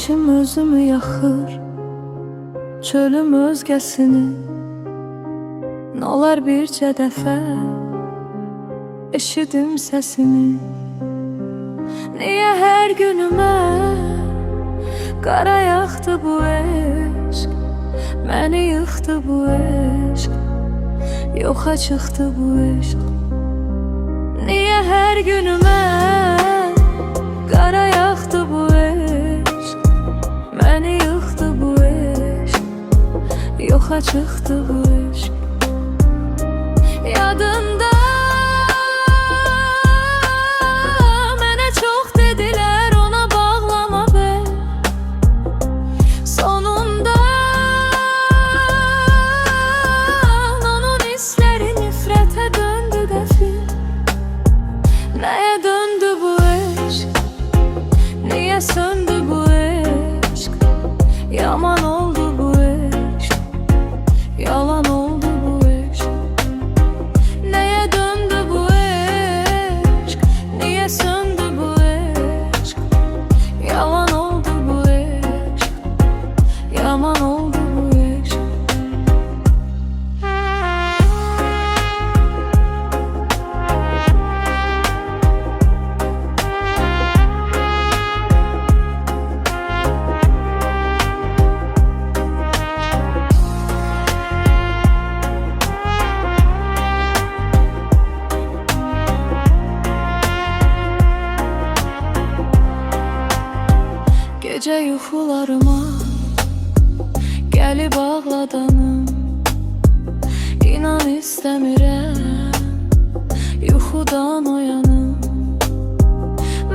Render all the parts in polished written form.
İçim özümü yaxır, çölüm özgəsini. Nolar bircə dəfə eşidim səsini. Niyə hər günümə qara yaxdı bu eşq, məni yıxdı bu eşq, yoxa çıxdı bu eşq. Niyə hər günümə qara yaxdı bu eşq, məni yıxdı bu eşq, yoxa çıxdı bu eşq. Yadında mənə çox dedilər, ona bağlama bel. Sonunda onun hisləri nifrətə döndü qəfil. Nəyə döndü bu eşq, niyə söndü bu eşq? Yaman oldu bu eşq, yalan oldu bu eşq. Nəyə döndü bu eşq, niyə söndü bu eşq? Yalan oldu bu eşq, yaman oldu bu eşq. Gecə yuxularıma gəlib ağladanım. İnan istəmirəm yuxudan oyanım.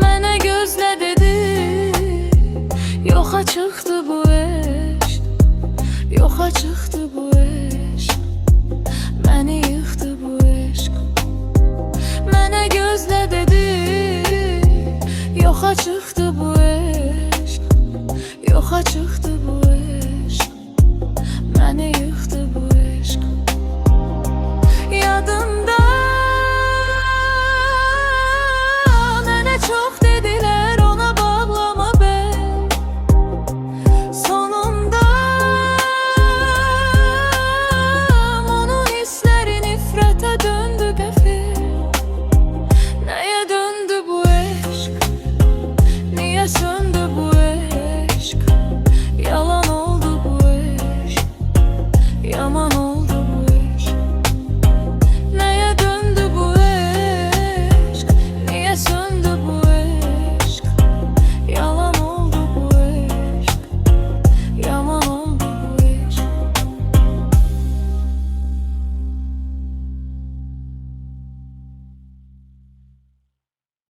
Mənə gözlə dedi, yoxa çıxdı bu eşq, yoxa çıxdı bu eşq, məni yıxdı bu eşq. Mənə gözlə dedi, yoxa çıxdı bu eşq, yoxa çıxdı bu eşq, məni yıxdı bu eşq. Yadımda mənə çox dedilər, ona bağlama bel. Sonunda onun hisləri nifrətə döndü qəfil. Nəyə döndü bu eşq, niyə söndü